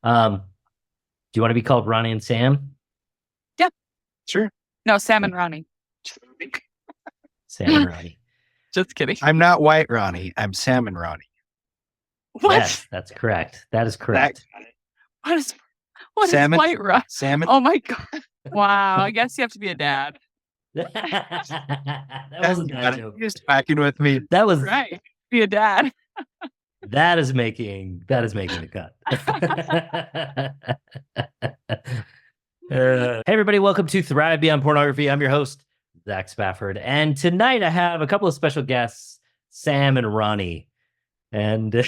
Do you want to be called Ronnie and Sam? Yeah. Sure. No, Sam and Ronnie. Sam and Ronnie. Just kidding. I'm not White Ronnie. I'm Sam and Ronnie. What? Yes, that's correct. That is correct. What is Salmon? White Ronnie? Salmon? Oh my God. Wow. I guess you have to be a dad. That wasn't that joke. You're just fucking with me. That was Right. Be a dad. That is making the cut. Hey everybody, welcome to Thrive Beyond Pornography. I'm your host, Zach Spafford, and tonight I have a couple of special guests, Sam and Ronnie. And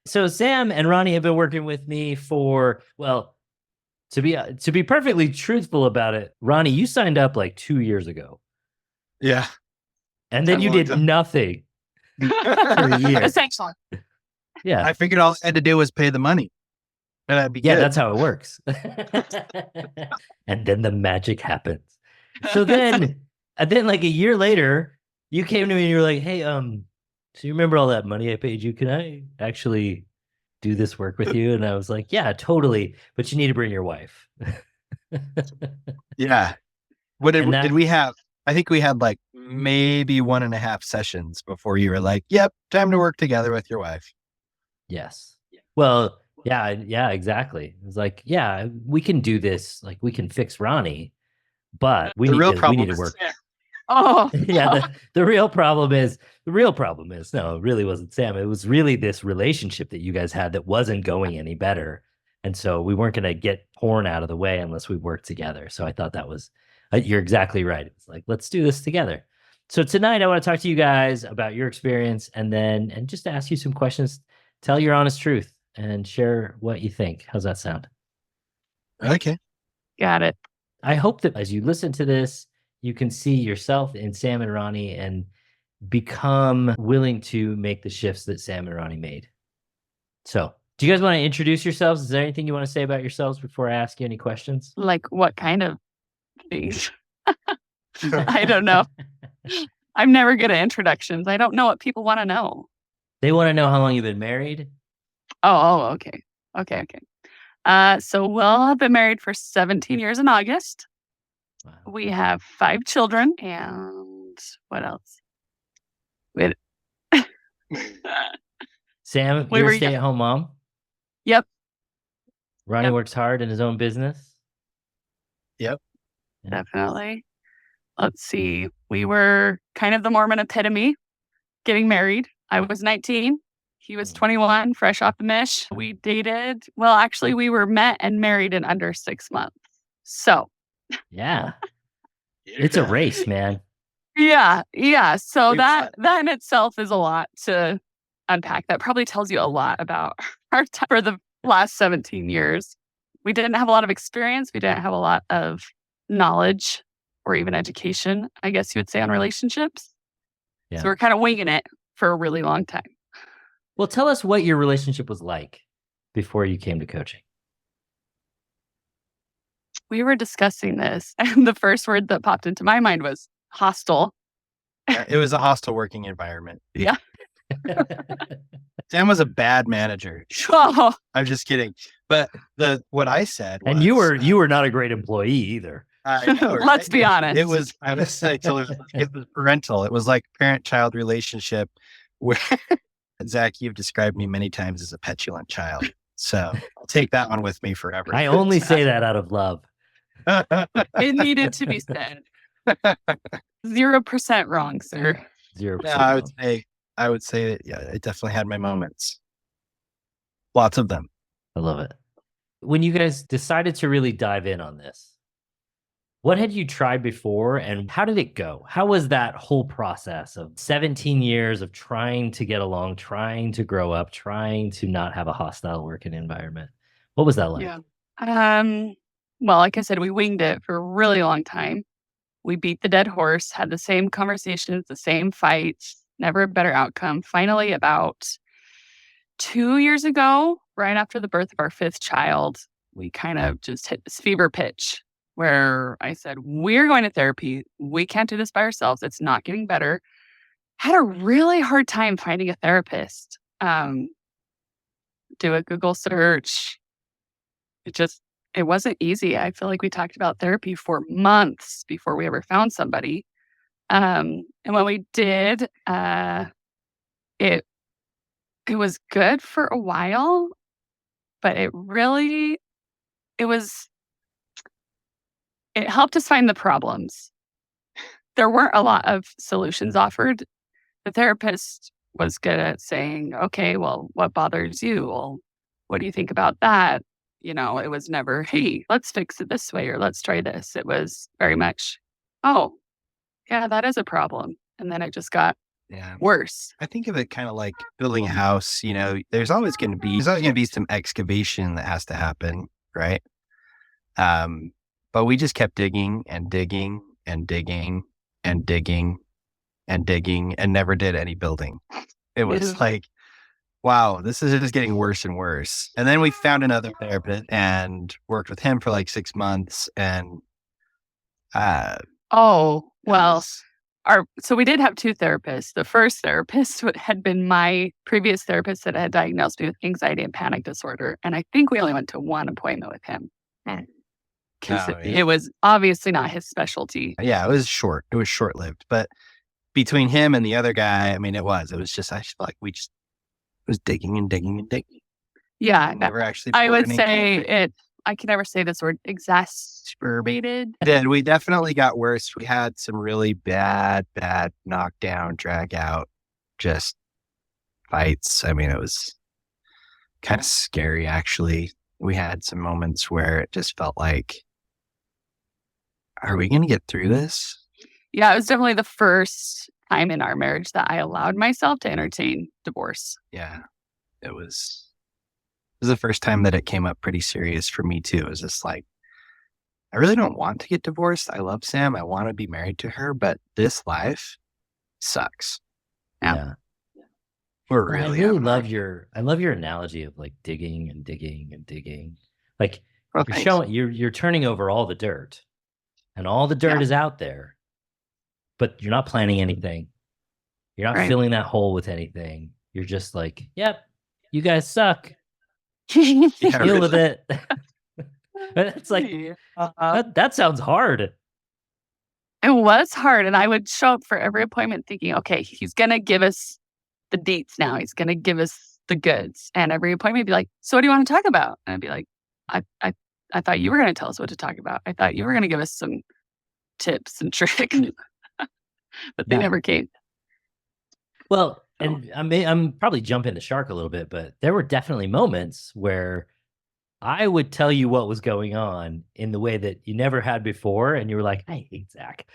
so Sam and Ronnie have been working with me for, well, to be perfectly truthful about it, Ronnie, you signed up like 2 years ago. Yeah. And then you did nothing for a year. Essentially. Yeah. I figured all I had to do was pay the money. And I'd be good. That's how it works. And then the magic happens. So then like a year later, you came to me and you were like, hey, so you remember all that money I paid you? Can I actually do this work with you? And I was like, yeah, totally. But you need to bring your wife. Yeah. What did we have? I think we had like maybe 1.5 sessions before you were like, yep, time to work together with your wife. Yes. Well, yeah, exactly. It was like, yeah, we can do this. Like we can fix Ronnie, but we need to work. Oh, yeah. The real problem is no, it really wasn't Sam. It was really this relationship that you guys had that wasn't going any better. And so we weren't going to get porn out of the way unless we worked together. So I thought that was, you're exactly right. It's like, let's do this together. So tonight I want to talk to you guys about your experience and just ask you some questions, tell your honest truth and share what you think. How's that sound? Okay. got it. I hope that as you listen to this, you can see yourself in Sam and Ronnie and become willing to make the shifts that Sam and Ronnie made. So, do you guys want to introduce yourselves? Is there anything you want to say about yourselves before I ask you any questions? Like what kind of things? I don't know. I'm never good at introductions. I don't know what people want to know. They want to know how long you've been married. Oh, okay. So Will have been married for 17 years in August. Wow. We have 5 children, and what else? Sam, you're a stay-at-home mom? Yep. Ronnie works hard in his own business? Yep. Definitely. Let's see. We were kind of the Mormon epitome, getting married. I was 19. He was 21, fresh off the mish. We dated. Well, actually, we were met and married in under 6 months. So. Yeah. It's a race, man. Yeah. So that in itself is a lot to unpack. That probably tells you a lot about our time for the last 17 years. We didn't have a lot of experience. We didn't have a lot of knowledge or even education, I guess you would say, on relationships. Yeah. So we're kind of winging it for a really long time. Well, tell us what your relationship was like before you came to coaching. We were discussing this, and the first word that popped into my mind was hostile. It was a hostile working environment. Yeah. Sam was a bad manager. Oh. I'm just kidding. But what I said was, and you were not a great employee either. I know, right? Let's be honest. It was parental. It was like parent-child relationship where Zach, you've described me many times as a petulant child. So I'll take that one with me forever. I only say that out of love. It needed to be said. 0% wrong, sir. 0%. No, I would say that, yeah, it definitely had my moments. Lots of them. I love it. When you guys decided to really dive in on this, what had you tried before and how did it go? How was that whole process of 17 years of trying to get along, trying to grow up, trying to not have a hostile working environment? What was that like? Yeah. Well, like I said, we winged it for a really long time. We beat the dead horse, had the same conversations, the same fights, never a better outcome. Finally, about 2 years ago, right after the birth of our 5th child, we kind of just hit this fever pitch where I said, we're going to therapy. We can't do this by ourselves. It's not getting better. Had a really hard time finding a therapist. do a Google search. It wasn't easy. I feel like we talked about therapy for months before we ever found somebody. And when we did, it was good for a while, but it helped us find the problems. There weren't a lot of solutions offered. The therapist was good at saying, okay, well, what bothers you? Well, what do you think about that? It was never, hey, let's fix it this way or let's try this. It was very much, oh, yeah, that is a problem. And then it just got worse. I think of it kind of like building a house. There's always going to be some excavation that has to happen, right? But we just kept digging and digging and digging and digging and digging and never did any building. It was like, wow, this is just getting worse and worse. And then we found another therapist and worked with him for like 6 months. And so we did have 2 therapists. The first therapist had been my previous therapist that had diagnosed me with anxiety and panic disorder. And I think we only went to 1 appointment with him. Because it was obviously not his specialty. Yeah, it was short. It was short-lived. But between him and the other guy, I mean, it was just, I feel like it was digging and digging and digging. Yeah. Never actually. I would say I can never say this word, exacerbated. We definitely got worse. We had some really bad knockdown, drag out, just fights. I mean, it was kind of scary, actually. We had some moments where it just felt like, are we going to get through this? Yeah, it was definitely the first time in our marriage that I allowed myself to entertain divorce. Yeah, it was the first time that it came up pretty serious for me too. It was just like, I really don't want to get divorced. I love Sam. I want to be married to her, but this life sucks. Yeah. I really love your analogy of like digging and digging and digging. Like you're turning over all the dirt, and all the dirt is out there, but you're not planning anything. You're not filling that hole with anything. You're just like, yep, you guys suck. Deal with it. It's like that sounds hard. It was hard, and I would show up for every appointment thinking, okay, he's gonna give us the deets now. He's gonna give us the goods, and every appointment would be like, so what do you want to talk about? And I'd be like, I thought you were gonna tell us what to talk about. I thought you were gonna give us some tips and tricks, but they never came. Well, and I'm probably jumping the shark a little bit, but there were definitely moments where I would tell you what was going on in the way that you never had before, and you were like, I hate Zach.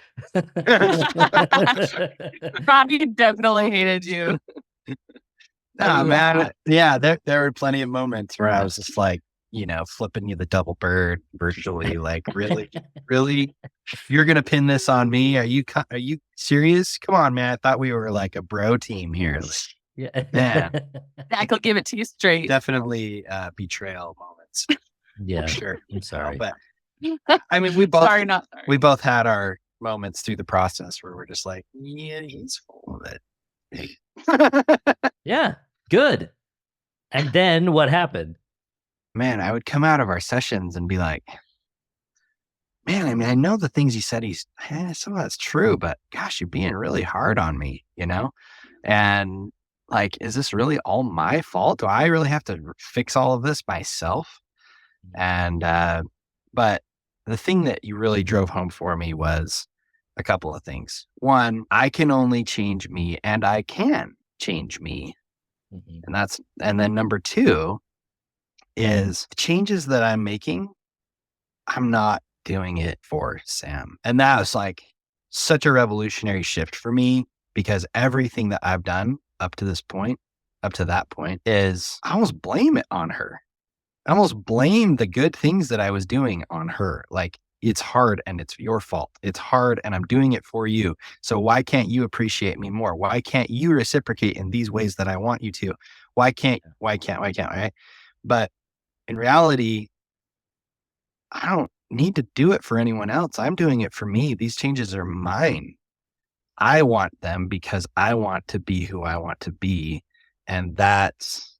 Robbie definitely hated you. Nah, man. Yeah, there were plenty of moments where I was just like, flipping you the double bird virtually, like, really, you're gonna pin this on me? Are you serious? Come on, man. I thought we were like a bro team here. Like, yeah. Zach will give it to you straight. Definitely betrayal moments. Yeah, sure. I'm sorry, but I mean, we both not sorry. We both had our moments through the process where we're just like, yeah, he's full of it. Yeah, good. And then what happened? Man, I would come out of our sessions and be like, man, I mean, I know the things you said some of that's true, but gosh, you're being really hard on me, And like, is this really all my fault? Do I really have to fix all of this myself? And, but the thing that you really drove home for me was a couple of things. One, I can only change me, and I can change me. Mm-hmm. And then number 2 is the changes that I'm making, I'm not doing it for Sam. And that was like such a revolutionary shift for me, because everything that I've done up to that point is I almost blame it on her. I almost blame the good things that I was doing on her. Like, it's hard and it's your fault. It's hard and I'm doing it for you. So why can't you appreciate me more? Why can't you reciprocate in these ways that I want you to? Why can't, right? But in reality, I don't need to do it for anyone else. I'm doing it for me. These changes are mine. I want them because I want to be who I want to be. And that's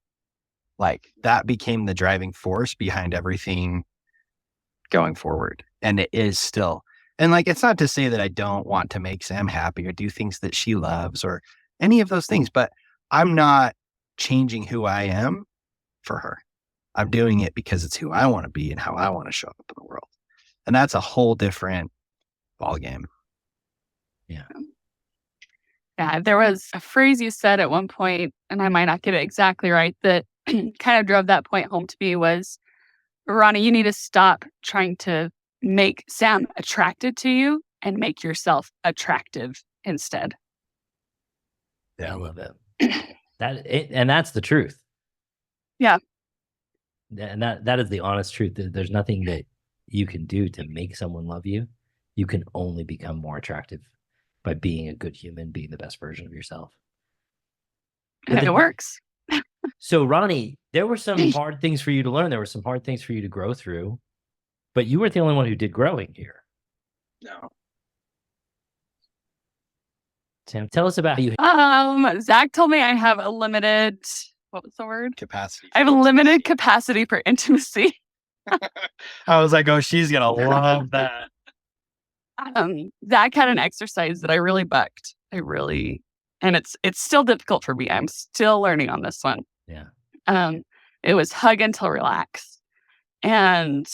Like that became the driving force behind everything going forward. And it is still. And like, it's not to say that I don't want to make Sam happy or do things that she loves or any of those things, but I'm not changing who I am for her. I'm doing it because it's who I want to be and how I want to show up in the world. And that's a whole different ballgame. Yeah. Yeah, there was a phrase you said at one point, and I might not get it exactly right, that kind of drove that point home to me was, Ronnie, you need to stop trying to make Sam attracted to you and make yourself attractive instead. I love it. And that's the truth. Yeah. And that is the honest truth. There's nothing that you can do to make someone love you. You can only become more attractive by being a good human, being the best version of yourself. And it works. So, Ronnie, there were some hard things for you to learn. There were some hard things for you to grow through, but you weren't the only one who did growing here. No. Sam, tell us about how you. Zach told me I have a limited, what was the word? Capacity. I have a limited capacity for intimacy. I was like, oh, she's going to love that. Zach had an exercise that I really bucked. And it's still difficult for me. I'm still learning on this one. Yeah. It was hug until relax. And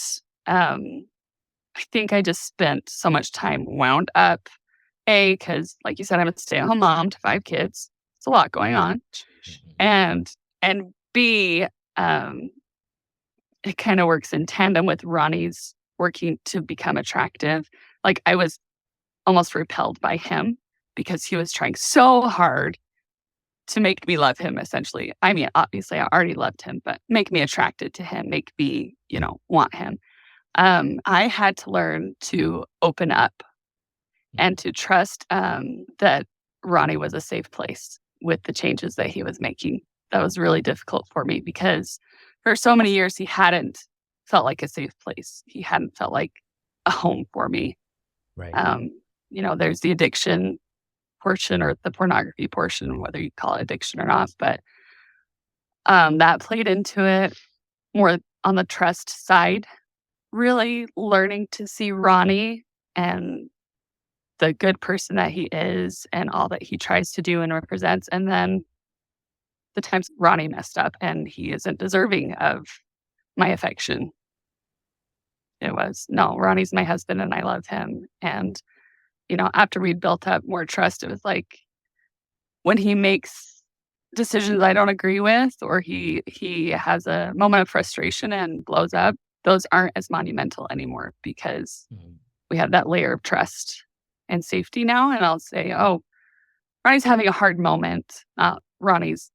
I think I just spent so much time wound up. Because like you said, I'm a stay-at-home mom to 5 kids. It's a lot going on. And B, it kind of works in tandem with Ronnie's working to become attractive. Like I was almost repelled by him because he was trying so hard to make me love him, essentially. I mean, obviously I already loved him, but make me attracted to him, make me, want him. I had to learn to open up and to trust that Ronnie was a safe place with the changes that he was making. That was really difficult for me because for so many years, he hadn't felt like a safe place. He hadn't felt like a home for me. Right. There's the addiction portion or the pornography portion, whether you call it addiction or not, but that played into it more on the trust side, really learning to see Ronnie and the good person that he is and all that he tries to do and represents. And then the times Ronnie messed up and he isn't deserving of my affection. It was, no, Ronnie's my husband and I love him. And, after we'd built up more trust, it was like when he makes decisions I don't agree with, or he has a moment of frustration and blows up, those aren't as monumental anymore because we have that layer of trust and safety now. And I'll say, oh, Ronnie's having a hard moment. Ronnie's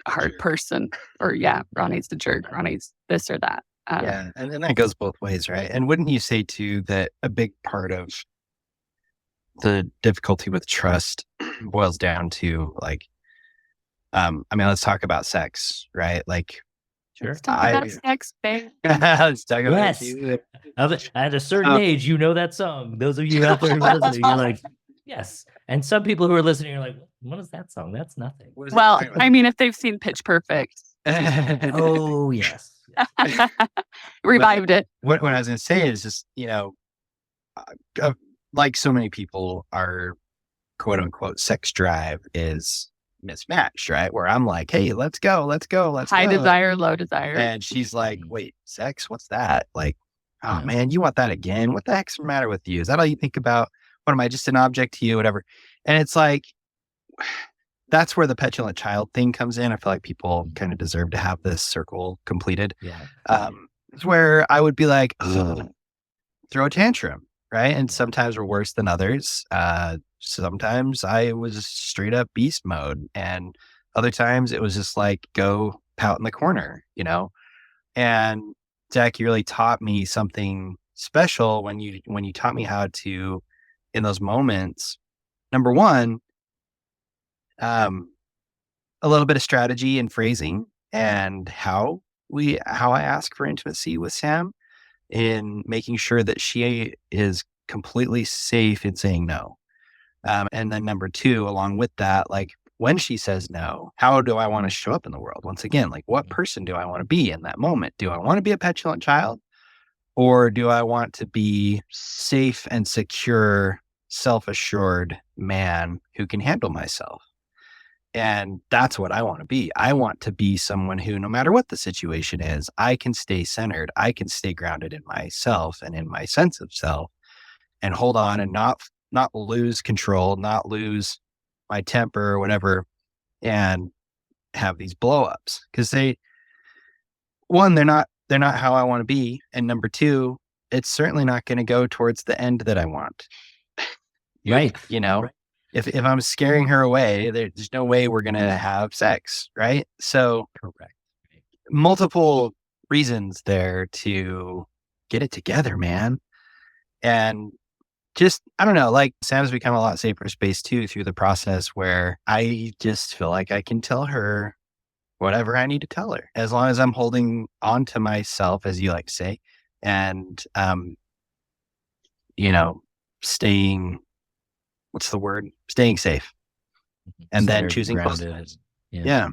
a hard person. Or Ronnie's the jerk. Ronnie's this or that. Yeah. And then that goes both ways, right? And wouldn't you say too, that a big part of the difficulty with trust boils down to like, let's talk about sex, right? Like, sure. Let's talk about sex, babe. Let's talk about yes. At a certain age, you know that song. Those of you out there who are listening, you're like, yes. And some people who are listening are like, what is that song? That's nothing. Well, if they've seen Pitch Perfect. Oh, yes. Revived it. What I was going to say is just, like so many people, our quote unquote sex drive is mismatched, right? Where I'm like, hey, let's go. High desire, low desire. And she's like, wait, sex? What's that? Like, oh man, you want that again? What the heck's the matter with you? Is that all you think about? What am I, just an object to you? Whatever. And it's like, that's where the petulant child thing comes in. I feel like people kind of deserve to have this circle completed. Yeah. It's where I would be like, throw a tantrum, right? And sometimes we're worse than others. Sometimes I was straight up beast mode, and other times it was just like, go pout in the corner, And Zach, you really taught me something special when you taught me how to, in those moments, number one, a little bit of strategy and phrasing and how I ask for intimacy with Sam, in making sure that she is completely safe in saying no. And then number two, along with that, like when she says no, how do I want to show up in the world? Once again, like, what person do I want to be in that moment? Do I want to be a petulant child, or do I want to be safe and secure, self-assured man who can handle myself? And that's what I want to be. I want to be someone who, no matter what the situation is, I can stay centered. I can stay grounded in myself and in my sense of self, and hold on and not lose control, not lose my temper or whatever, and have these blowups. Because they're not how I want to be, and number two, it's certainly not going to go towards the end that I want. Right. Right. If I'm scaring her away, there's no way we're going to have sex, right? So Correct. multiple reasons there to get it together, man. And just, I don't know, like, Sam's become a lot safer space too through the process, where I just feel like I can tell her whatever I need to tell her, as long as I'm holding on to myself, as you like to say, and, staying, what's the word? Staying safe. And then Centered, choosing grounded. Yeah.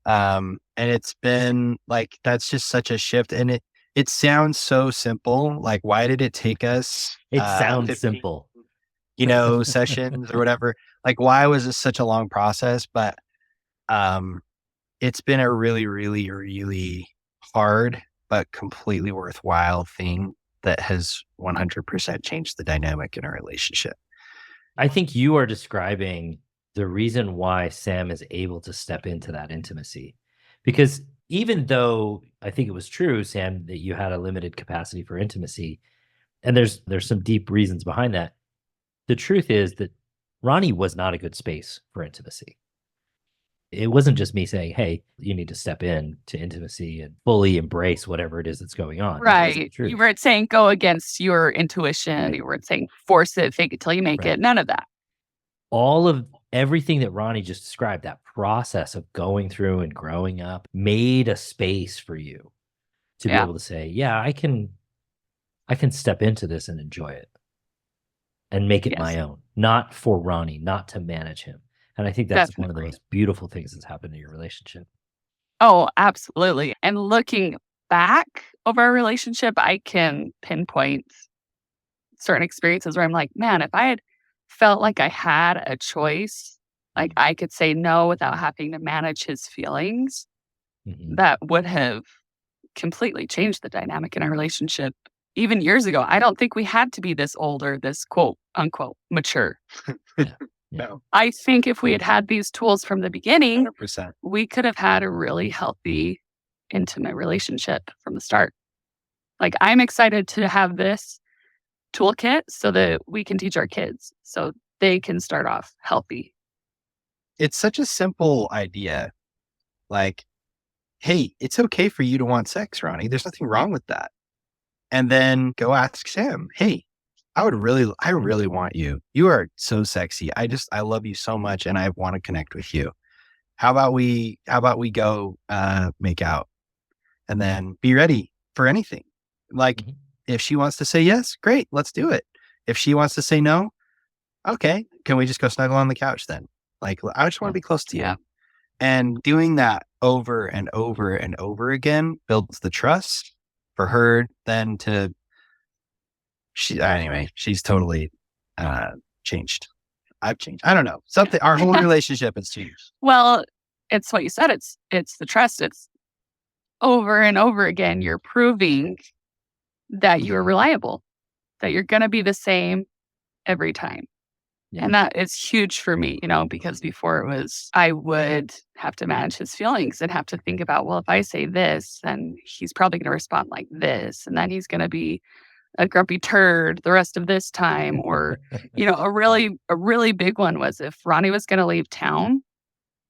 And it's been like, that's just such a shift. And it sounds so simple. Like, why did it take us? It sounds 15, simple. sessions or whatever. Like, why was this such a long process? But it's been a really, really, really hard, but completely worthwhile thing that has 100% changed the dynamic in our relationship. I think you are describing the reason why Sam is able to step into that intimacy. Because even though I think it was true, Sam, that you had a limited capacity for intimacy, and there's some deep reasons behind that, the truth is that Ronnie was not a good space for intimacy. It wasn't just me saying, hey, you need to step in to intimacy and fully embrace whatever it is that's going on. That wasn't the Right. truth. You weren't saying go against your intuition. Right. You weren't saying force it, fake it till you make Right. it. None of that. All of everything that Ronnie just described, that process of going through and growing up, made a space for you to be Yeah. able to say, yeah, I can step into this and enjoy it and make it Yes. my own, not for Ronnie, not to manage him. And I think that's one of the Definitely. most beautiful things that's happened in your relationship. Oh, absolutely. And looking back over our relationship, I can pinpoint certain experiences where I'm like, man, if I had felt like I had a choice, like I could say no without having to manage his feelings, Mhm. that would have completely changed the dynamic in our relationship. Even years ago, I don't think we had to be this old or this quote unquote mature. Yeah. No, I think if we had had these tools from the beginning, 100%. we could have had a really healthy, intimate relationship from the start. Like, I'm excited to have this toolkit so that we can teach our kids so they can start off healthy. It's such a simple idea. Like, hey, it's okay for you to want sex, Ronnie. There's nothing wrong with that. And then go ask Sam, hey, I really want you. You are so sexy. I love you so much, and I want to connect with you. How about we go make out, and then be ready for anything. Like, Mhm. if she wants to say yes, great, let's do it. If she wants to say no, okay, can we just go snuggle on the couch then? Like, I just want to be close to you. Yeah. And doing that over and over and over again builds the trust for her then to she's totally changed. I've changed. I don't know. Something our whole relationship has changed. Well, it's what you said. It's the trust. It's over and over again. You're proving that you're reliable, that you're going to be the same every time. Yeah. And that is huge for me, because before it was, I would have to manage his feelings and have to think about, well, if I say this, then he's probably going to respond like this. And then he's going to be a grumpy turd the rest of this time. Or, a really big one was if Ronnie was going to leave town.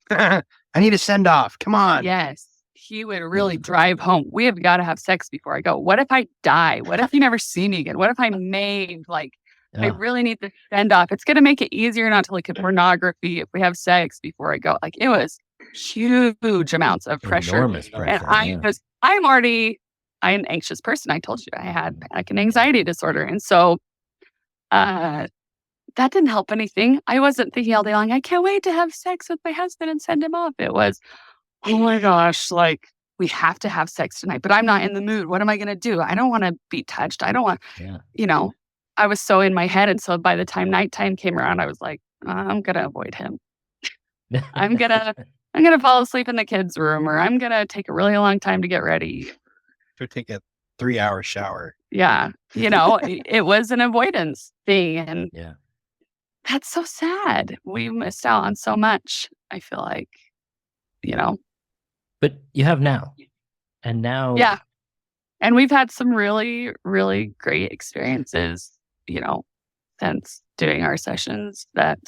I need a send off. Come on. Yes. He would really drive home. We have got to have sex before I go. What if I die? What if you never see me again? What if I'm maimed? Like, I really need the send off. It's going to make it easier not to look at pornography if we have sex before I go. Like, it was huge amounts of pressure. Enormous pressure. And I'm an anxious person. I told you I had panic and anxiety disorder. And so that didn't help anything. I wasn't thinking all day long, I can't wait to have sex with my husband and send him off. It was, oh my gosh, like we have to have sex tonight, but I'm not in the mood. What am I going to do? I don't want to be touched. I don't want, Yeah. I was so in my head. And so by the time nighttime came around, I was like, I'm going to avoid him. I'm going to fall asleep in the kids' room, or I'm going to take a really long time to get ready. Or take a 3-hour shower. Yeah. It was an avoidance thing. And Yeah. that's so sad. We missed out on so much, I feel like, But you have now. And now. Yeah. And we've had some really, really great experiences, since doing our sessions that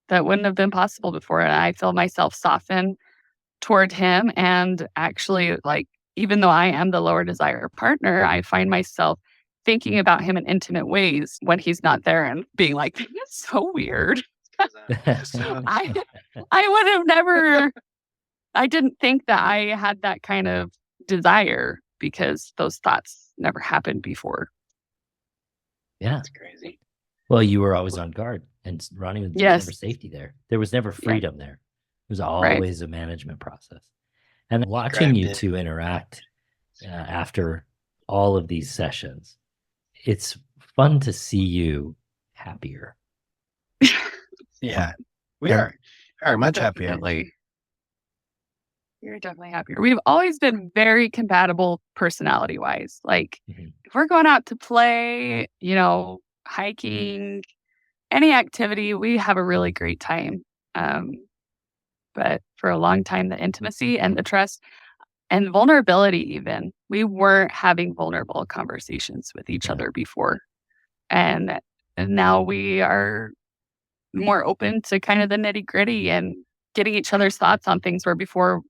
wouldn't have been possible before. And I feel myself soften toward him. And actually, like, even though I am the lower desire partner, I find myself thinking about him in intimate ways when he's not there and being like, it's so weird. I would have never, I didn't think that I had that kind of desire because those thoughts never happened before. Yeah. That's crazy. Well, you were always on guard, and Ronnie was Yes. never safety there. There was never freedom there. It was always a management process. And watching you two interact after all of these sessions, it's fun to see you happier. Yeah, we are much happier. Definitely. You're definitely happier. We've always been very compatible personality-wise. Like, if we're going out to play, hiking, any activity, we have a really great time. But for a long time, the intimacy and the trust and vulnerability, even, we weren't having vulnerable conversations with each other before. And now we are more open to kind of the nitty-gritty and getting each other's thoughts on things where before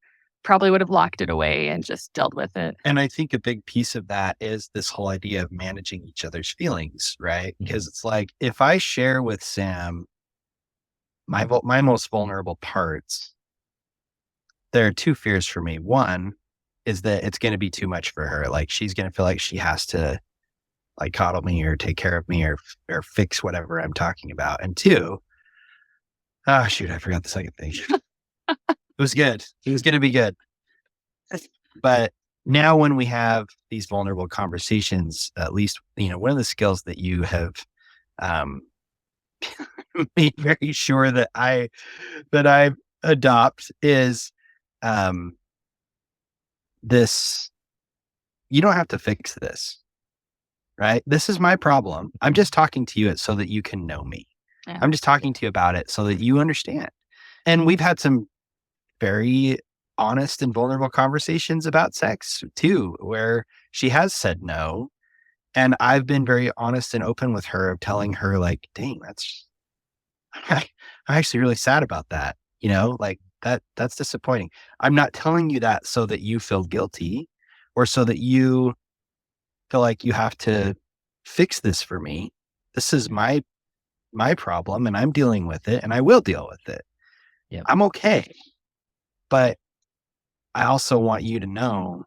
probably would have locked it away and just dealt with it. And I think a big piece of that is this whole idea of managing each other's feelings, right? Because it's like, if I share with Sam my most vulnerable parts, there are two fears for me. One is that it's going to be too much for her. Like, she's going to feel like she has to like coddle me or take care of me or fix whatever I'm talking about. And two, I forgot the second thing. It was good. It was going to be good. But now when we have these vulnerable conversations, at least, one of the skills that you have made very sure that I adopt is this: you don't have to fix this, right? This is my problem. I'm just talking to you so that you can know me. Yeah. I'm just talking to you about it so that you understand. And we've had some very honest and vulnerable conversations about sex too, where she has said no. And I've been very honest and open with her, of telling her like, dang, I'm actually really sad about that. Like that's disappointing. I'm not telling you that so that you feel guilty or so that you feel like you have to fix this for me. This is my problem and I'm dealing with it and I will deal with it. Yeah. I'm okay. But I also want you to know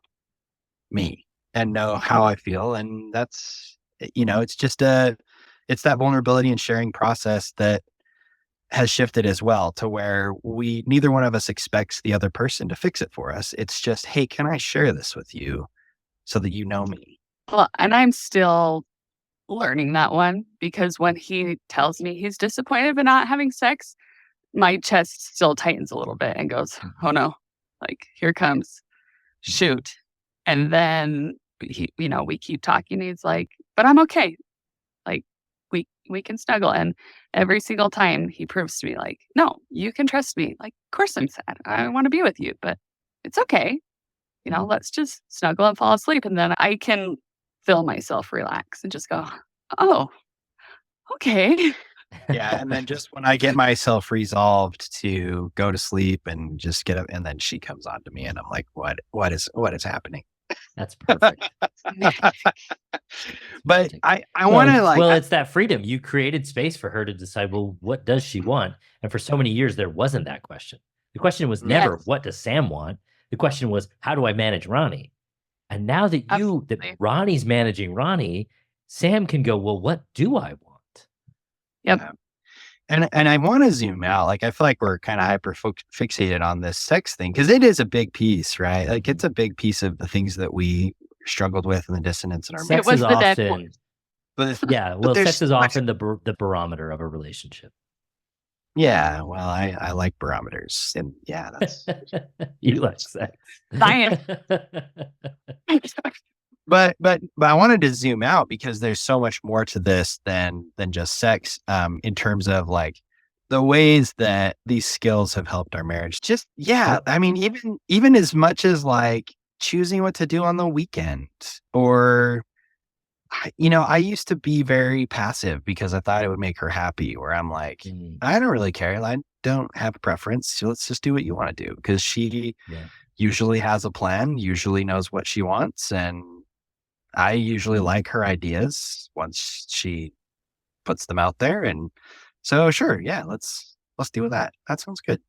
me and know how I feel. And that's, it's just it's that vulnerability and sharing process that has shifted as well, to where neither one of us expects the other person to fix it for us. It's just, hey, can I share this with you so that you know me? Well, and I'm still learning that one, because when he tells me he's disappointed in not having sex, my chest still tightens a little bit and goes, oh no, like, here comes, shoot. And then we keep talking. He's like, but I'm okay. Like, we can snuggle. And every single time he proves to me, like, no, you can trust me. Like, of course I'm sad. I want to be with you, but it's okay. Let's just snuggle and fall asleep. And then I can feel myself relax and just go, oh, okay. Yeah. And then just when I get myself resolved to go to sleep and just get up, and then she comes on to me and I'm like, what is happening? That's perfect. But I want to Well, it's that freedom. You created space for her to decide, well, what does she want? And for so many years, there wasn't that question. The question was never, what does Sam want? The question was, how do I manage Ronnie? And now that that Ronnie's managing Ronnie, Sam can go, well, what do I want? Yep. Yeah. And I want to zoom out. Like, I feel like we're kind of hyper fixated on this sex thing because it is a big piece, right? Like, it's a big piece of the things that we struggled with and the dissonance in our Sex It was is the dead often, but yeah. but Well, there's sex is so much. often the barometer of a relationship. Yeah, well, I like barometers, and yeah, that's. You like sex. Science. But I wanted to zoom out because there's so much more to this than just sex. In terms of like the ways that these skills have helped our marriage. Just yeah, I mean, even as much as like choosing what to do on the weekend, or I used to be very passive because I thought it would make her happy. Where I'm like, Mm, I don't really care. I don't have a preference. So let's just do what you want to do because she yeah. usually has a plan, usually knows what she wants, and I usually like her ideas once she puts them out there. And so sure, yeah, let's deal with that. That sounds good.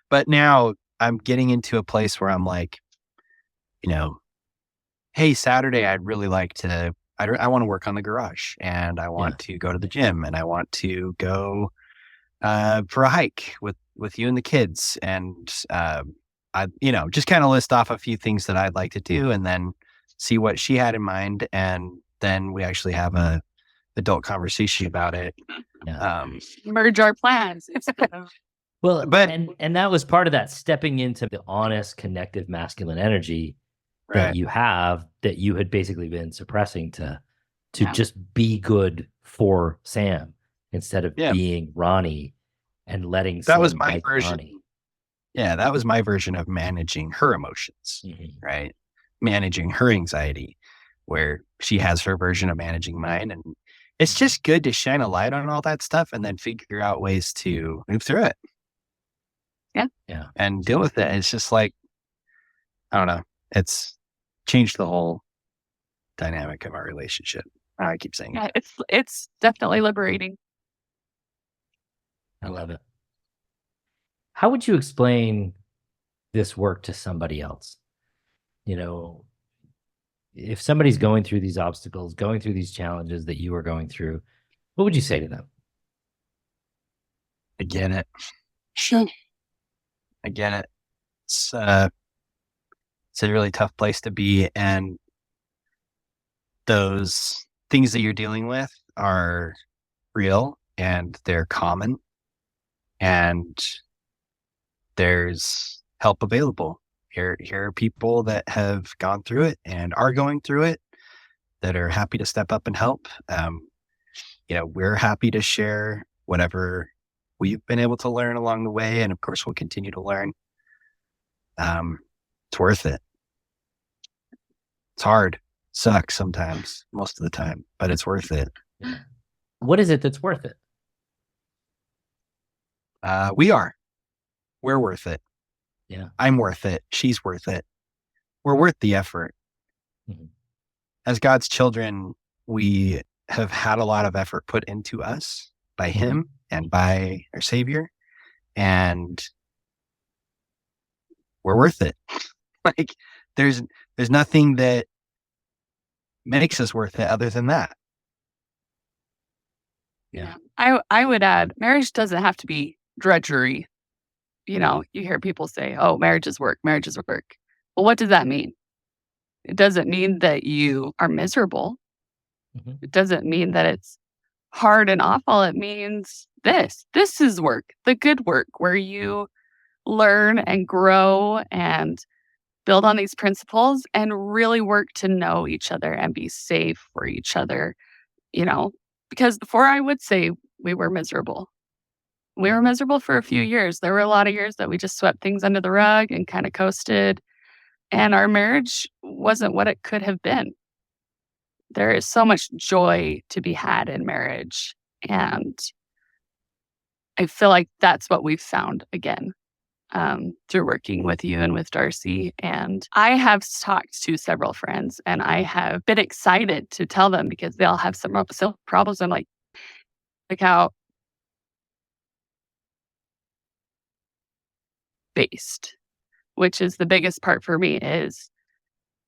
But now I'm getting into a place where I'm like, you know, hey, Saturday, I'd really like to, I want to work on the garage, and I want to go to the gym, and I want to go for a hike with you and the kids. And I, just kind of list off a few things that I'd like to do, and then see what she had in mind. And then we actually have a adult conversation about it. Yeah. Merge our plans. Well, But- and that was part of that stepping into the honest, connective masculine energy that Right. you have, that you had basically been suppressing to Yeah. just be good for Sam instead of Yeah. being Ronnie and letting That Sam was my like version. Ronnie. Yeah, that was my version of managing her emotions, Mhm. right? Managing her anxiety, where she has her version of managing mine. And it's just good to shine a light on all that stuff and then figure out ways to move through it. Yeah. And deal with it. It's just like, I don't know. It's changed the whole dynamic of our relationship. I keep saying it. Yeah, it's definitely liberating. I love it. How would you explain this work to somebody else? If somebody's going through these obstacles, going through these challenges that you are going through, what would you say to them? I get it. Sure. I get it. It's a really tough place to be. And those things that you're dealing with are real and they're common, and there's help available. Here are people that have gone through it and are going through it that are happy to step up and help. We're happy to share whatever we've been able to learn along the way. And of course, we'll continue to learn. It's worth it. It's hard. Sucks sometimes, most of the time, but it's worth it. What is it that's worth it? We're worth it. Yeah. I'm worth it. She's worth it. We're worth the effort. Mhm. As God's children, we have had a lot of effort put into us by Him and by our Savior, and we're worth it. Like, there's nothing that makes us worth it other than that. Yeah. I would add, marriage doesn't have to be drudgery. You hear people say, oh, marriage is work, marriage is work. Well, what does that mean? It doesn't mean that you are miserable. Mhm. It doesn't mean that it's hard and awful. It means this is work, the good work, where you learn and grow and build on these principles and really work to know each other and be safe for each other, because before I would say we were miserable. We were miserable for a few years. There were a lot of years that we just swept things under the rug and kind of coasted, and our marriage wasn't what it could have been. There is so much joy to be had in marriage, and I feel like that's what we've found again through working with you and with Darcy. And I have talked to several friends, and I have been excited to tell them because they all have some problems. I'm like how based, which is the biggest part for me, is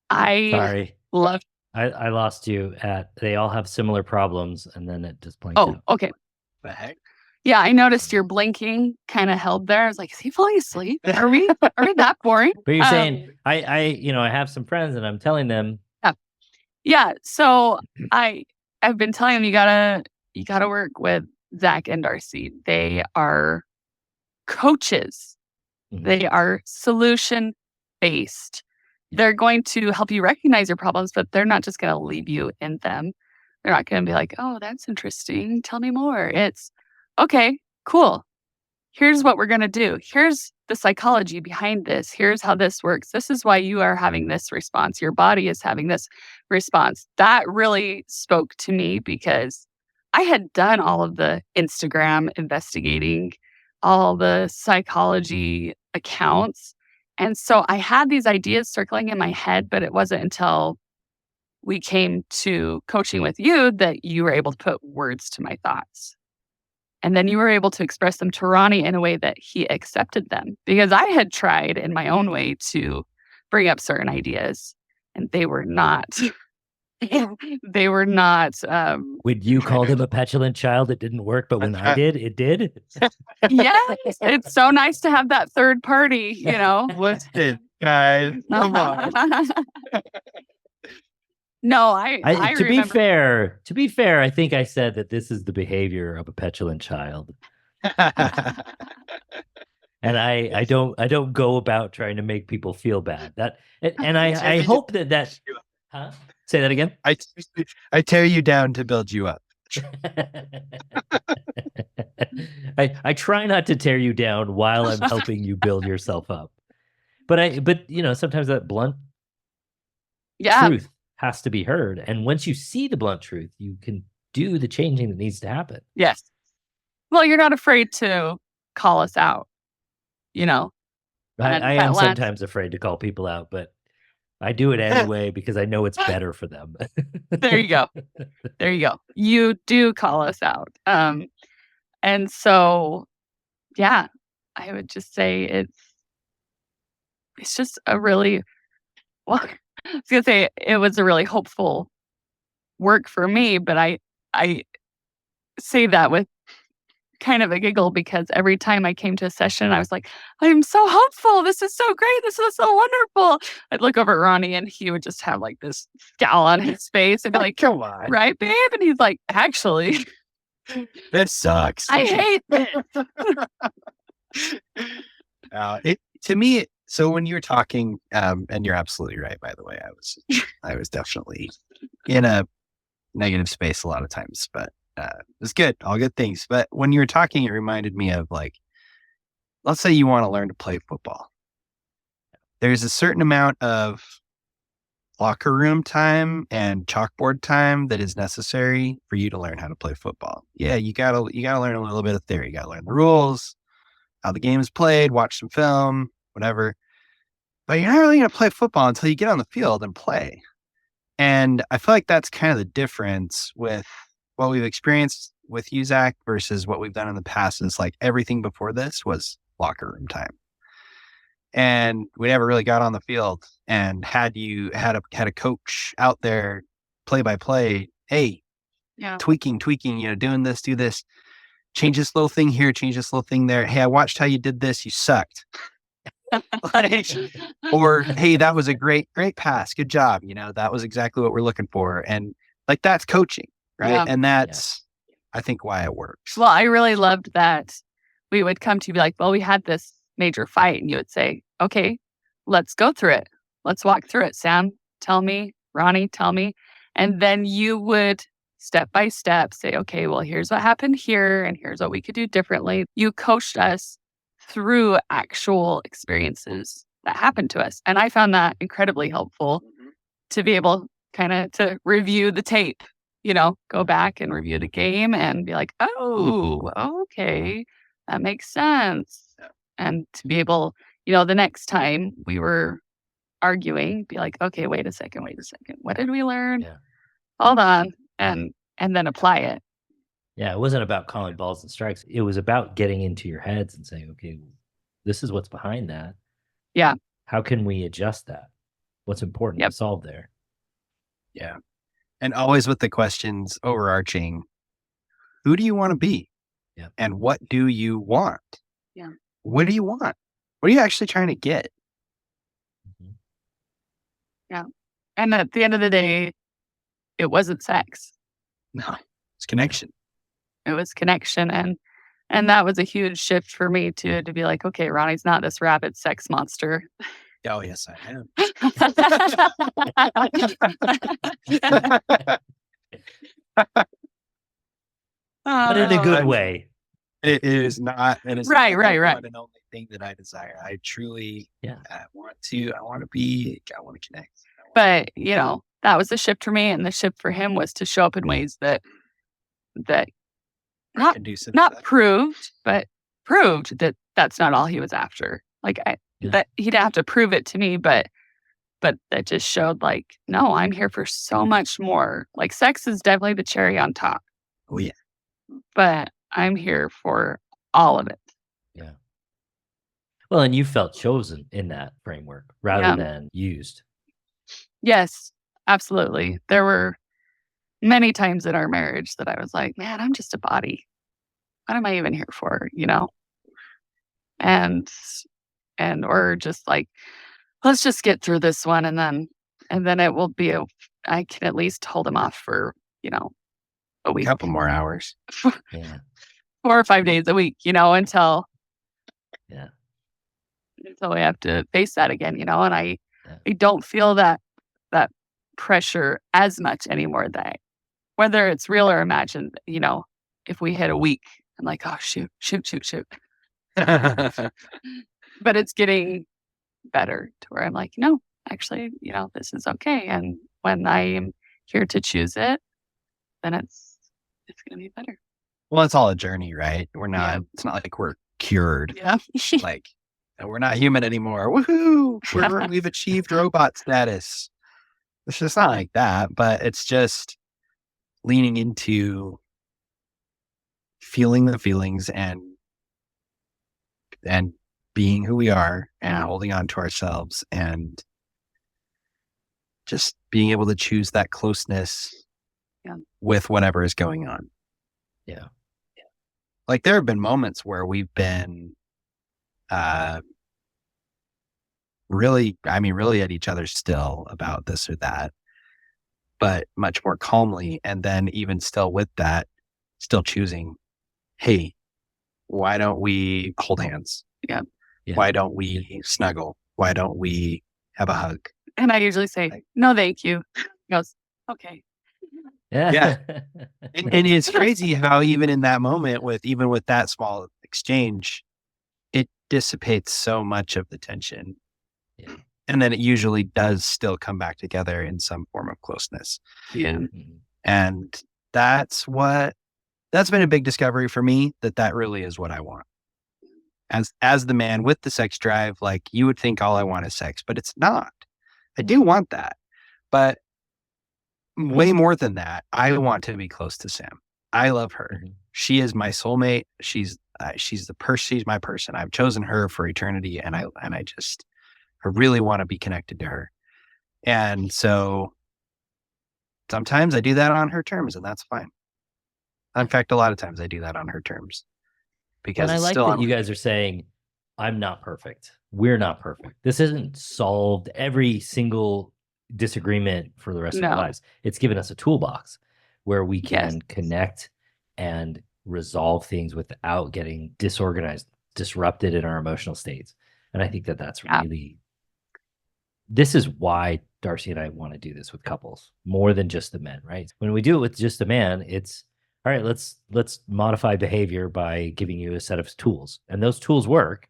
I Sorry. love. I lost you at they all have similar problems, and then it just blanked Oh, out. okay. The heck? Yeah, I noticed your blinking kind of held there. I was like, is he falling asleep? Are we that boring? But you're saying I have some friends and I'm telling them. Yeah. So I've been telling them you gotta work with Zach and Darcy. They are coaches. Mhm. They are solution based. They're going to help you recognize your problems, but they're not just going to leave you in them. They're not going to be like, oh, that's interesting. Tell me more. It's okay, cool. Here's what we're going to do. Here's the psychology behind this. Here's how this works. This is why you are having this response. Your body is having this response. That really spoke to me because I had done all of the Instagram investigating, all the psychology accounts. And so I had these ideas circling in my head, but it wasn't until we came to coaching with you that you were able to put words to my thoughts. And then you were able to express them to Ronnie in a way that he accepted them. Because I had tried in my own way to bring up certain ideas, and they were not. They were not. When you called him a petulant child, it didn't work. But when I did, it did. Yes, it's so nice to have that third party, Listen, guys, come on. No, I to remember. be fair, I think I said that this is the behavior of a petulant child. And I don't go about trying to make people feel bad. I hope that huh? Say that again. I tear you down to build you up. I try not to tear you down while I'm helping you build yourself up. But sometimes that blunt truth has to be heard. And once you see the blunt truth, you can do the changing that needs to happen. Yes. Well, you're not afraid to call us out, I am sometimes afraid to call people out, but I do it anyway because I know it's better for them. There you go. There you go. You do call us out. And so, yeah, I would just say it's just a really, well, I was going to say it was a really hopeful work for me, but I say that with kind of a giggle because every time I came to a session, I was like, I'm so hopeful. This is so great. This is so wonderful. I'd look over at Ronnie and he would just have like this scowl on his face and be like, come on. Right, babe? And he's like, actually, this sucks. I hate this. To me, so when you were talking, and you're absolutely right, by the way, I was definitely in a negative space a lot of times, but it's good, all good things. But when you were talking, it reminded me of like, let's say you want to learn to play football. There's a certain amount of locker room time and chalkboard time that is necessary for you to learn how to play football. Yeah, you gotta learn a little bit of theory. You gotta learn the rules, how the game is played, watch some film, whatever. But you're not really gonna play football until you get on the field and play. And I feel like that's kind of the difference with what we've experienced with you, Zach, versus what we've done in the past. Is like everything before this was locker room time. And we never really got on the field and had a coach out there play by play. Hey, tweaking, doing this, do this, change this little thing here, change this little thing there. Hey, I watched how you did this. You sucked. Or, hey, that was a great pass. Good job. That was exactly what we're looking for. And like, that's coaching, right? Yeah. And that's, I think, why it works. Well, I really loved that we would come to be like, well, we had this major fight, and you would say, okay, let's go through it. Let's walk through it. Sam, tell me. Ronnie, tell me. And then you would step by step say, okay, well, here's what happened here, and here's what we could do differently. You coached us through actual experiences that happened to us. And I found that incredibly helpful to be able kind of to review the tape, go back and review the game and be like, oh, okay, that makes sense. And to be able, the next time we were arguing, be like, okay, wait a second. What did we learn? Yeah. Hold on. And then apply it. Yeah, it wasn't about calling balls and strikes. It was about getting into your heads and saying, okay, this is what's behind that. Yeah. How can we adjust that? What's important to solve there? Yeah. And always with the questions overarching, who do you want to be? Yeah. And what do you want? Yeah. What do you want? What are you actually trying to get? Mhm. Yeah. And at the end of the day, it wasn't sex. No, it's connection. It was connection. And that was a huge shift for me too, to be like, okay, Ronnie's not this rabid sex monster. Oh, yes, I am. But in a good Oh, way. It is not. It is Right, not right, the right. one and only thing that I desire. I truly Yeah. I want to connect. But, that was the shift for me. And the shift for him was to show up in ways that not Conducive to not that. proved, but proved that that's not all he was after. Like Yeah. that he didn't have to prove it to me, but that just showed like, no, I'm here for so much more. Like sex is definitely the cherry on top, Oh, yeah. but I'm here for all of it. Yeah. Well, and you felt chosen in that framework rather Yeah. than used. Yes, absolutely. There were many times in our marriage that I was like, man, I'm just a body. What am I even here for? And or just like, let's just get through this one and then it will be I can at least hold him off for, a A week, couple more hours. Yeah. 4 or 5 days a week, until Yeah. we have to face that again, and I Yeah. don't feel that pressure as much anymore, that whether it's real or imagined, if we hit a week, I'm like, oh shoot. But it's getting better to where I'm like, no, actually, this is okay. And when I am here to choose it, then it's gonna be better. Well, it's all a journey, right? We're not. Yeah. It's not like we're cured. Yeah. Like we're not human anymore. Woohoo! We've achieved robot status. It's just not like that, but it's just leaning into feeling the feelings and being who we are and Yeah. holding on to ourselves and just being able to choose that closeness Yeah. with whatever is going on. Yeah. Like there have been moments where we've been really at each other still about this or that, but much more calmly. And then even still with that, still choosing, hey, why don't we hold hands? Yeah. Yeah. Why don't we snuggle? Why don't we have a hug? And I usually say, no, thank you. He goes, okay. Yeah. And it's crazy how even in that moment with that small exchange, it dissipates so much of the tension. Yeah. And then it usually does still come back together in some form of closeness. Yeah. Mhm. And that's been a big discovery for me, that really is what I want. As the man with the sex drive, like you would think all I want is sex, but it's not. I do want that. But way more than that, I want to be close to Sam. I love her. Mhm. She is my soulmate. She's my person. I've chosen her for eternity. And I really want to be connected to her. And so sometimes I do that on her terms, and that's fine. In fact, a lot of times I do that on her terms. Because And I it's like still that you guys are saying, I'm not perfect. We're not perfect. This isn't solved every single disagreement for the rest of our No. lives. It's given us a toolbox where we can Yes. connect and resolve things without getting disorganized, disrupted in our emotional states. And I think that that's Yeah. really, this is why Darcy and I want to do this with couples more than just the men, right? When we do it with just a man, it's all right, let's modify behavior by giving you a set of tools. And those tools work,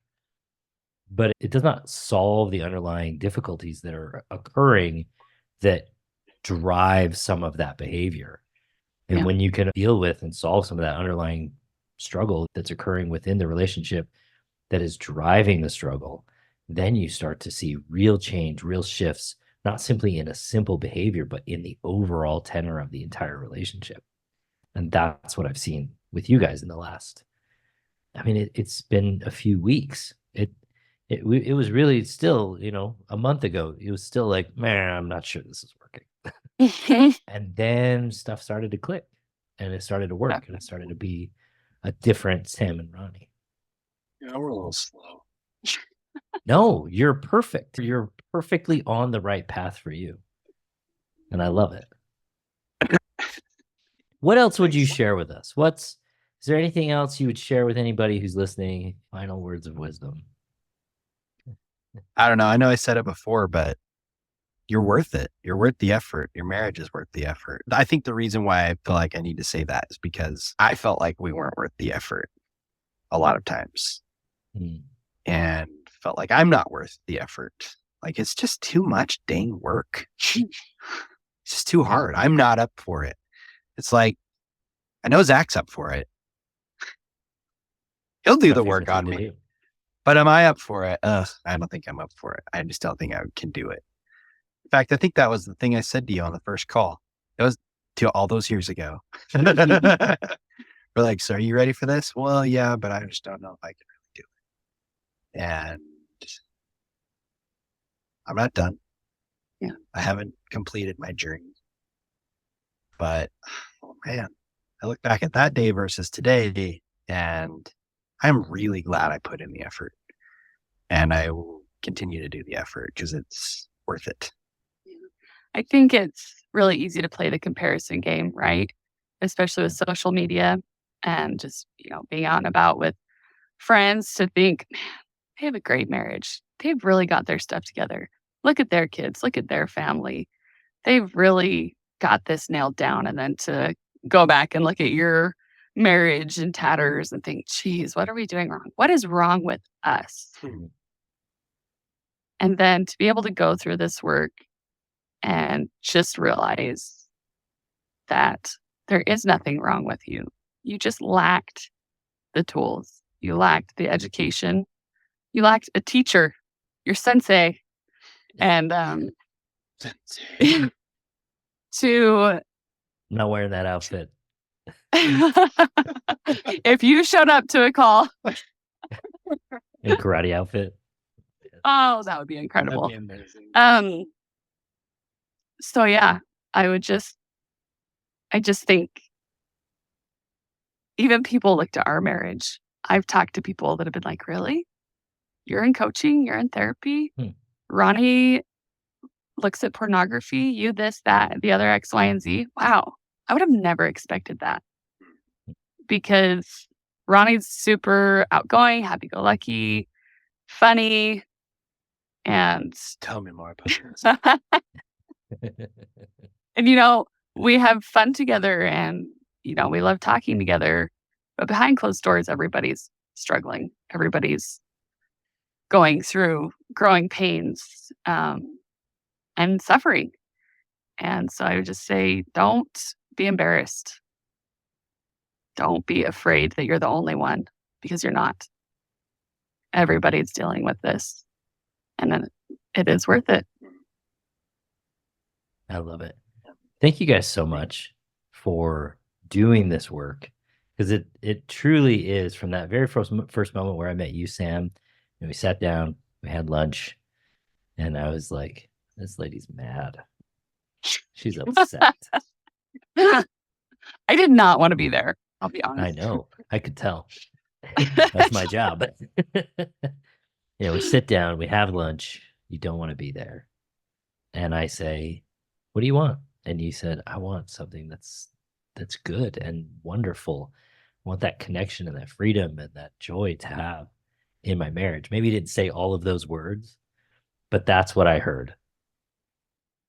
but it does not solve the underlying difficulties that are occurring that drive some of that behavior. And Yeah. when you can deal with and solve some of that underlying struggle that's occurring within the relationship that is driving the struggle, then you start to see real change, real shifts, not simply in a simple behavior, but in the overall tenor of the entire relationship. And that's what I've seen with you guys in the last. I mean, it's been a few weeks. It was really still, a month ago. It was still like, man, I'm not sure this is working. And then stuff started to click, and it started to work, and it started to be a different Sam and Ronnie. Yeah, we're a little slow. No, you're perfect. You're perfectly on the right path for you. And I love it. What else would you share with us? Is there anything else you would share with anybody who's listening? Final words of wisdom. I don't know. I know I said it before, but you're worth it. You're worth the effort. Your marriage is worth the effort. I think the reason why I feel like I need to say that is because I felt like we weren't worth the effort a lot of times. And felt like I'm not worth the effort. Like it's just too much dang work. It's just too hard. I'm not up for it. It's like, I know Zach's up for it. He'll do the work on me. But am I up for it? I don't think I'm up for it. I just don't think I can do it. In fact, I think that was the thing I said to you on the first call. It was to all those years ago. We're like, so are you ready for this? Well, yeah, but I just don't know if I can really do it. And I'm not done. Yeah. I haven't completed my journey. But, oh man, I look back at that day versus today, and I'm really glad I put in the effort. And I will continue to do the effort because it's worth it. I think it's really easy to play the comparison game, right? Especially with social media and just, being out and about with friends to think, man, they have a great marriage. They've really got their stuff together. Look at their kids. Look at their family. They've really got this nailed down. And then to go back and look at your marriage in tatters and think, geez, what are we doing wrong? What is wrong with us? And then to be able to go through this work and just realize that there is nothing wrong with you. You just lacked the tools. You lacked the education. You lacked a teacher, your sensei. And to I'm not wearing that outfit. if you showed up to a call In a karate outfit. Oh, that would be incredible. That'd be amazing. So yeah, I just think even people look to our marriage. I've talked to people that have been like, really? You're in coaching, you're in therapy. Ronnie looks at pornography, you this, that, the other X, Y, and Z. Wow. I would have never expected that. Because Ronnie's super outgoing, happy-go-lucky, funny, and tell me more about this. And we have fun together and we love talking together. But behind closed doors, everybody's struggling. Everybody's going through growing pains and suffering. And so I would just say, don't be embarrassed. Don't be afraid that you're the only one, because you're not. Everybody's dealing with this. And then it is worth it. I love it. Thank you guys so much for doing this work, because it truly is, from that very first moment where I met you, Sam, and we sat down, we had lunch, and I was like, this lady's mad. She's upset. I did not want to be there. I'll be honest. I know. I could tell. That's my job. We sit down, we have lunch. You don't want to be there. And I say, what do you want? And you said, I want something that's good and wonderful. I want that connection and that freedom and that joy to have in my marriage. Maybe you didn't say all of those words, but that's what I heard.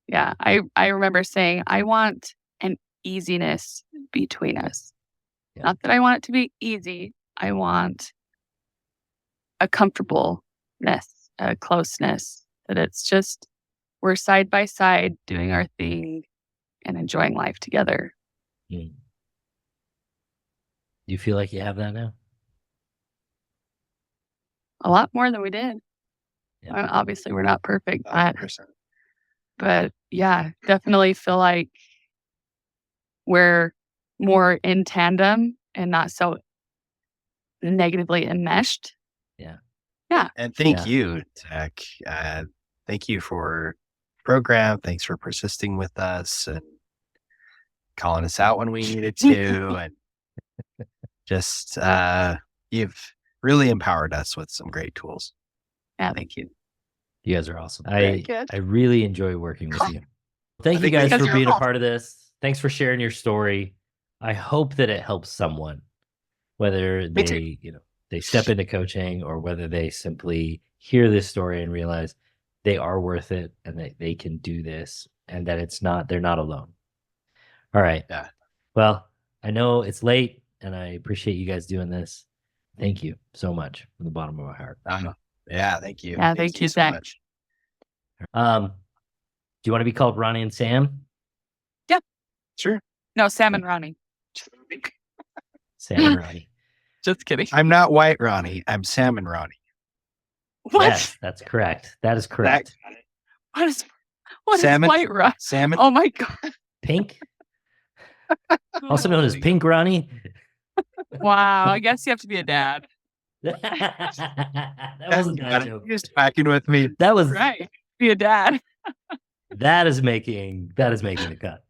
Yeah, I remember saying, I want an easiness between us. Yeah. Not that I want it to be easy. I want a comfortableness, a closeness, that it's just we're side by side doing our thing and enjoying life together. Do you feel like you have that now? A lot more than we did. Yeah. Obviously, we're not perfect, but yeah, definitely feel like we're more in tandem and not so negatively enmeshed. Yeah. Yeah. And thank you, Zach. Thank you for the program. Thanks for persisting with us and calling us out when we needed to. And just you've really empowered us with some great tools. Yeah, thank you. You guys are awesome. Very good. I really enjoy working with you. Thank you think guys because for you're being a awesome. part of this. Thanks for sharing your story. I hope that it helps someone, whether Me too. they, they step into coaching or whether they simply hear this story and realize they are worth it and that they can do this and that they're not alone. All right. Yeah. Well, I know it's late and I appreciate you guys doing this. Thank you so much from the bottom of my heart. Yeah, thank you. Yeah, thank you, so Zach. much. Do you want to be called Ronnie and Sam? Sure. No, Sam and Ronnie. Sam and Ronnie. Just kidding. I'm not White Ronnie. I'm Sam and Ronnie. What? Yes, that's correct. That is correct. What is Salmon? White Ronnie? Salmon. Oh my God. Pink, also known as Pink Ronnie. Wow. I guess you have to be a dad. That wasn't that joke. You're just packing with me. That was Right. Be a dad. that is making the cut.